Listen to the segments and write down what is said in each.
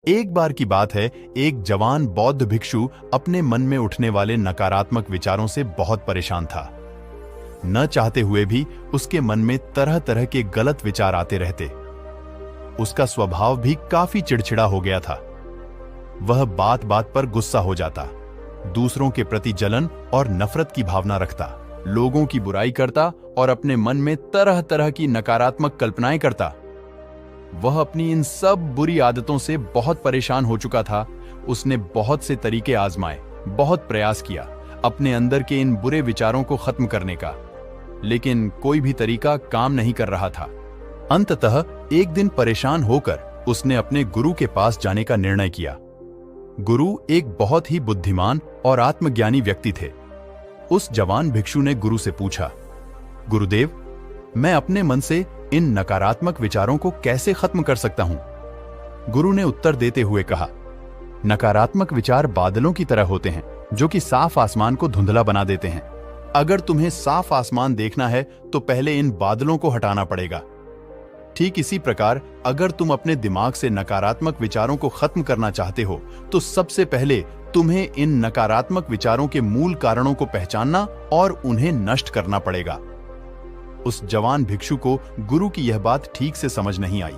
एक बार की बात है, एक जवान बौद्ध भिक्षु अपने मन में उठने वाले नकारात्मक विचारों से बहुत परेशान था। न चाहते हुए भी उसके मन में तरह तरह के गलत विचार आते रहते। उसका स्वभाव भी काफी चिड़चिड़ा हो गया था। वह बात बात पर गुस्सा हो जाता, दूसरों के प्रति जलन और नफरत की भावना रखता, लोगों की बुराई करता और अपने मन में तरह तरह की नकारात्मक कल्पनाएं करता। वह अपनी इन सब बुरी आदतों से बहुत परेशान हो चुका था। उसने बहुत से तरीके आजमाए, बहुत प्रयास किया अपने अंदर के इन बुरे विचारों को खत्म करने का, लेकिन कोई भी तरीका काम नहीं कर रहा था। अंततः एक दिन परेशान होकर उसने अपने गुरु के पास जाने का निर्णय किया। गुरु एक बहुत ही बुद्धिमान और आत्मज्ञानी व्यक्ति थे। उस जवान भिक्षु ने गुरु से पूछा, गुरुदेव, मैं अपने मन से इन नकारात्मक विचारों को कैसे खत्म कर सकता हूं? गुरु ने उत्तर देते हुए कहा, नकारात्मक विचार बादलों की तरह होते हैं जो कि साफ आसमान को धुंधला बना देते हैं। अगर तुम्हें साफ आसमान देखना है तो पहले इन बादलों को हटाना पड़ेगा। ठीक इसी प्रकार अगर तुम अपने दिमाग से नकारात्मक विचारों को खत्म करना चाहते हो तो सबसे पहले तुम्हें इन नकारात्मक विचारों के मूल कारणों को पहचानना और उन्हें नष्ट करना पड़ेगा। उस जवान भिक्षु को गुरु की यह बात ठीक से समझ नहीं आई,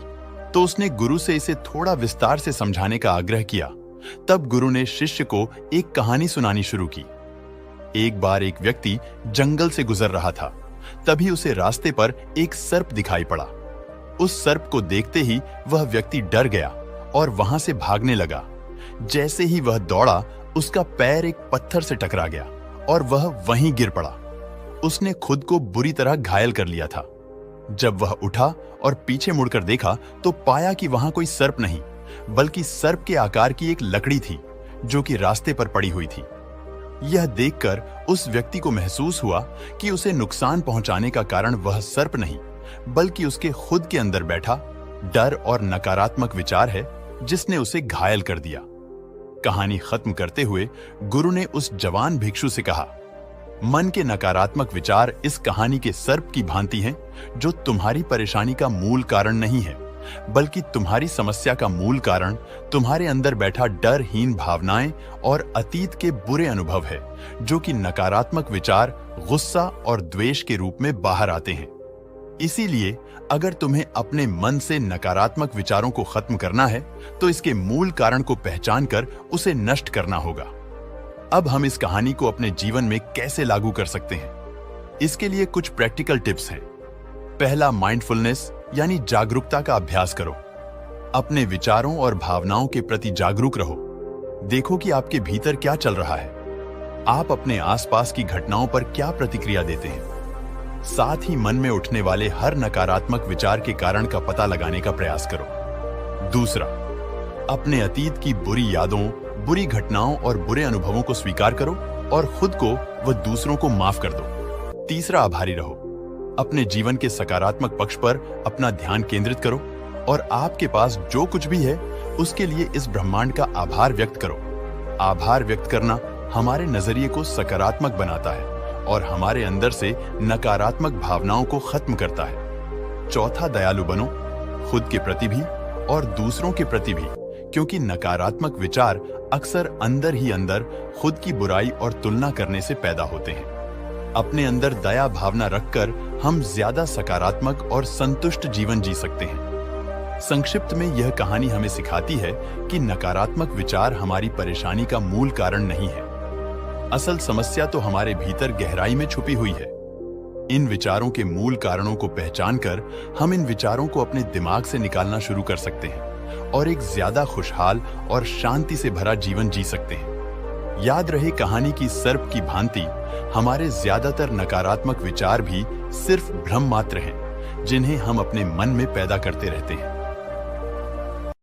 तो उसने गुरु से इसे थोड़ा विस्तार से समझाने का आग्रह किया। तब गुरु ने शिष्य को एक कहानी सुनानी शुरू की। एक बार एक व्यक्ति जंगल से गुजर रहा था। तभी उसे रास्ते पर एक सर्प दिखाई पड़ा। उस सर्प को देखते ही वह व्यक्ति डर गया और वहां से भागने लगा। जैसे ही वह दौड़ा, उसका पैर एक पत्थर से टकरा गया और वह वहीं गिर पड़ा। उसने खुद को बुरी तरह घायल कर लिया था। जब वह उठा और पीछे मुड़कर देखा तो पाया कि वहां कोई सर्प नहीं, बल्कि सर्प के आकार की एक लकड़ी थी जो कि रास्ते पर पड़ी हुई थी। यह देखकर उस व्यक्ति को महसूस हुआ कि उसे नुकसान पहुंचाने का कारण वह सर्प नहीं, बल्कि उसके खुद के अंदर बैठा डर और नकारात्मक विचार है जिसने उसे घायल कर दिया। कहानी खत्म करते हुए गुरु ने उस जवान भिक्षु से कहा, मन के नकारात्मक विचार इस कहानी के सर्प की भांति हैं जो तुम्हारी परेशानी का मूल कारण नहीं है, बल्कि तुम्हारी समस्या का मूल कारण तुम्हारे अंदर बैठा डरहीन भावनाएं और अतीत के बुरे अनुभव है, जो कि नकारात्मक विचार, गुस्सा और द्वेष के रूप में बाहर आते हैं। इसीलिए अगर तुम्हें अपने मन से नकारात्मक विचारों को खत्म करना है तो इसके मूल कारण को पहचान कर उसे नष्ट करना होगा। अब हम इस कहानी को अपने जीवन में कैसे लागू कर सकते हैं, इसके लिए कुछ प्रैक्टिकल टिप्स हैं। पहला, माइंडफुलनेस यानी जागरूकता का अभ्यास करो। अपने विचारों और भावनाओं के प्रति जागरूक रहो। देखो कि आपके भीतर क्या चल रहा है। आप अपने आसपास की घटनाओं पर क्या प्रतिक्रिया देते हैं। साथ ही मन में उठने वाले हर नकारात्मक विचार के कारण का पता लगाने का प्रयास करो। दूसरा, अपने अतीत की बुरी यादों, बुरी घटनाओं और बुरे अनुभवों को स्वीकार करो और खुद को व दूसरों को माफ कर दो। तीसरा, आभारी रहो। अपने जीवन के सकारात्मक पक्ष पर अपना ध्यान केंद्रित करो और आपके पास जो कुछ भी है उसके लिए इस ब्रह्मांड का आभार व्यक्त करो। आभार व्यक्त करना हमारे नजरिए को सकारात्मक बनाता है और हमारे अंदर से नकारात्मक भावनाओं को खत्म करता है। चौथा, दयालु बनो, खुद के प्रति भी और दूसरों के प्रति भी, क्योंकि नकारात्मक विचार अक्सर अंदर ही अंदर खुद की बुराई और तुलना करने से पैदा होते हैं। अपने अंदर दया भावना रखकर हम ज्यादा सकारात्मक और संतुष्ट जीवन जी सकते हैं। संक्षिप्त में यह कहानी हमें सिखाती है कि नकारात्मक विचार हमारी परेशानी का मूल कारण नहीं है। असल समस्या तो हमारे भीतर गहराई में छुपी हुई है। इन विचारों के मूल कारणों को पहचानकर हम इन विचारों को अपने दिमाग से निकालना शुरू कर सकते हैं और एक ज्यादा खुशहाल और शांति से भरा जीवन जी सकते हैं। याद रहे, कहानी की सर्प की भांति हमारे ज्यादातर नकारात्मक विचार भी सिर्फ भ्रम मात्र हैं, जिन्हें हम अपने मन में पैदा करते रहते हैं।